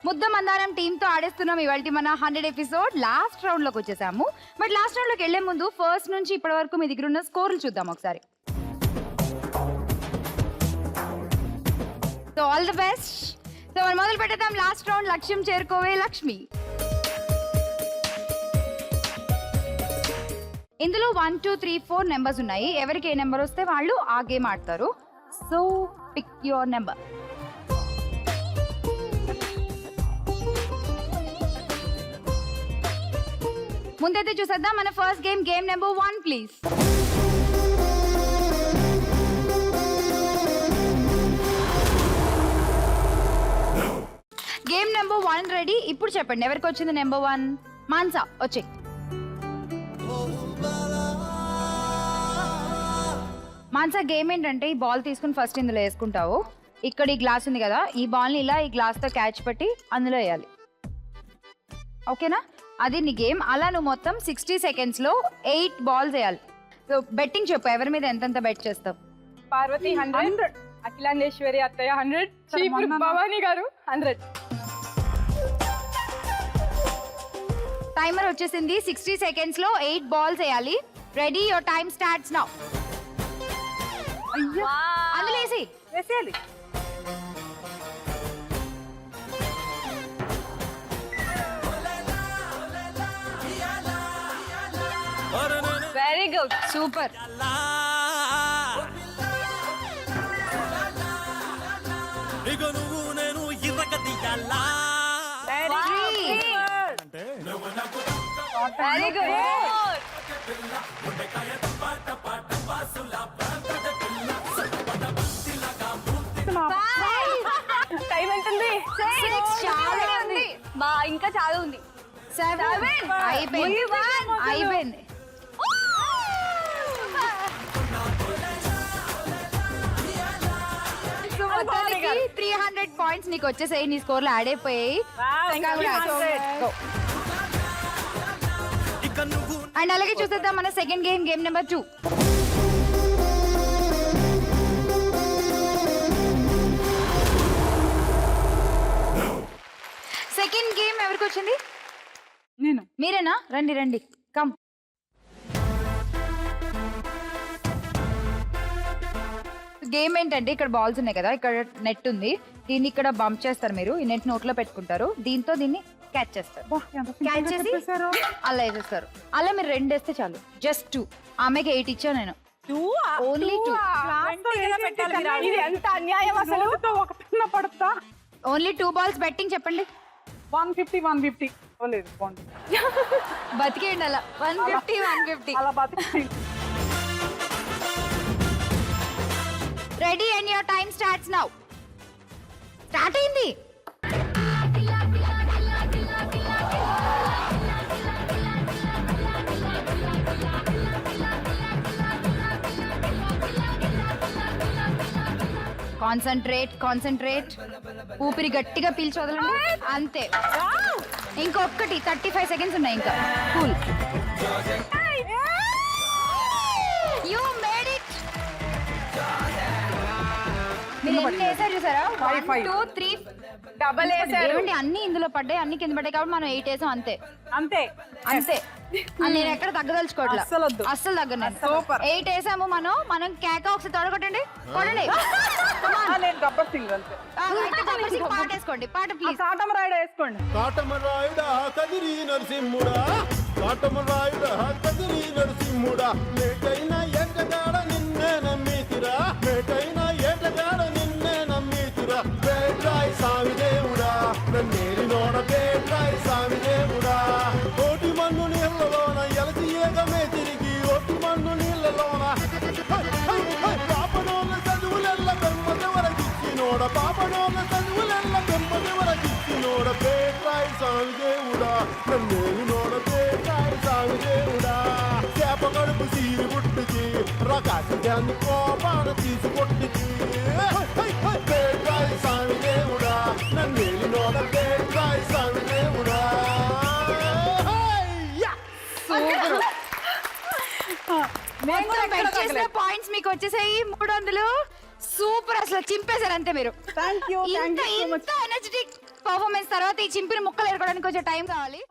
ముద్ద మందారం టీమ్ తో ఆడేస్తున్నాం ఇవాళ మన 100 ఎపిసోడ్ లాస్ట్ రౌండ్ లోకి వచ్చేసాము. బట్ లాస్ట్ రౌండ్ లోకి వెళ్లే ముందు ఫస్ట్ నుంచి ఇప్పటి వరకు మీ దగ్గర ఉన్న స్కోర్లు చూద్దాం ఒకసారి. So all the best. So మనం మొదలు పెట్టేద్దాం. లాస్ట్ రౌండ్ లక్ష్యం చేరుకోవే లక్ష్మి. ఇందులో 1 2 3 4 నెంబర్స్ ఉన్నాయి. ఎవరికి ఏ నెంబర్ వస్తే వాళ్ళు ఆ గేమ్ ఆడతారు. So pick your number. ముందైతే చూసేద్దాం మన first game number 1 please. Game number 1 ready. ఇప్పుడు చెప్పండి ఎవరికి వచ్చింది నెంబర్ 1? మాన్సా వచ్చే. మాన్సా గేమ్ ఏంటంటే ఈ బాల్ తీసుకుని ఫస్ట్ ఇందులో వేసుకుంటావు. ఇక్కడ ఈ గ్లాస్ ఉంది కదా, ఈ బాల్ని ఇలా ఈ గ్లాస్తో క్యాచ్ పట్టి అందులో వేయాలి. ఓకేనా? అది నీ గేమ్. అలా నువ్వు మొత్తం 60 సెకండ్స్లో 8 బాల్స్ వేయాలి. సో బెట్టింగ్ చెప్పు, ఎవరి మీద ఎంతెంత బెట్ చేస్తావు? పార్వతి 100, అఖిలాండేశ్వరి అత్తయ్య 100, చీపురు భవానీ గారు 100. టైమర్ వచ్చేసింది. 60 సెకండ్స్లో 8 బాల్స్ వేయాలి. Ready, your time starts now. అందులో వేసేయాలి. Very good, super. Very good. Time ఎంతుంది? చాలా ఉంది. ఇంకా చాలా ఉంది. 7 అయిపోయింది. మొత్తానికి 300 పాయింట్స్ నీకు వచ్చేసాయి. నీ స్కోర్ లో యాడ్ అయిపోయాయి. అండ్ అలాగే చూసేద్దాం మన second game number 2. Second game ఎవరికి వచ్చింది? నేను. మీరేనా? రండి కమ్. గేమ్ ఏంటంటే ఇక్కడ బాల్స్ ఉన్నాయి కదా, ఇక్కడ నెట్ ఉంది. దీన్ని ఇక్కడ బంప్ చేస్తారు. మీరు ఈ నెట్ నోట్లో పెట్టుకుంటారు. దీంతో దీన్ని క్యాచ్ చేస్తారు. క్యాచ్ చేసి అలా వేసేస్తారు. అలా మీరు 2 వేస్తే చాలు. జస్ట్ 2. ఆమెకి 8 ఇచ్చా నేను. ఓన్లీ 2. ఎంత అన్యాయం అసలు. Only 2 balls. బెట్టింగ్ చెప్పండి. 150 లేదు. బతికేయండి అలా. 150 అలా బతికి. Ready and your time starts now. Start అయింది. కాన్సంట్రేట్. ఊపిరి గట్టిగా పీల్చి వదలండి. అంతే. ఇంకొకటి 35 సెకండ్స్ ఉన్నాయి ఇంకా. కూల్. You made it. మీరు ఎన్ని వేసారు చూసారా? 1 2 3 డబల్ వేసారు. ఏమండి అన్ని ఇందులో పడ్డాయి, అన్ని కింద పడ్డాయి కాబట్టి మనం 8 వేసాం. అంతే. నేను ఎక్కడ తగ్గదలుచుకోవట్లేదు. అస్సలు తగ్గను. 8 వేసాము మనం. కేక ఒకసారి తొడగొట్టండి. కొట్టండి. పాట వేసుకోండి. పాట ప్లీజ్. కాటమరాయుడు వేసుకోండి. కాటమరాయుడా కదిరి నరసింహుడా, కాటమరాయుడా కదిరి నరసింహుడా, మేటైన ఎక్కగాడ నిన్నే నమ్మితిరా, మేటైన ఎక్కగాడ నిన్నే నమ్మితిరా, పేట్రాయి స్వామి దేవుడా, నన్నేరి నోడ పేట్రాయి స్వామి దేవుడా, కోటి మన్ను నీళ్ళలోన ఎలసి ఏగమే తిరిగి ఒట్టి మన్ను నీళ్ళలోన పాపనోళ్ళ చదువులెల్ల బెమ్మదెవరకిచ్చినోడ, పాపనోళ్ళ చదువులెల్ల బెమ్మదెవరకిచ్చినోడ, పేట్రాయి స్వామి దేవుడా, నన్నేరి నోడ పేట్రాయి స్వామి దేవుడా, చేప కడుపు సీరి పుట్టుకి రకాసి కోపాన తీసి కొట్టుకి, పేట్రాయి స్వామి దేవుడా, నన్నేరి నోడ పేట్రాయి స్వామి దేవుడా. పాయింట్స్ మీకు వచ్చేసాయి 300. సూపర్. అసలు చింపేశారు అంతే మీరు. Thank you. ఇంత ఎనర్జెటిక్ పర్ఫార్మెన్స్ తర్వాత ఈ చింపిరి ముక్కలు ఎరగడానికి కొంచెం టైం కావాలి.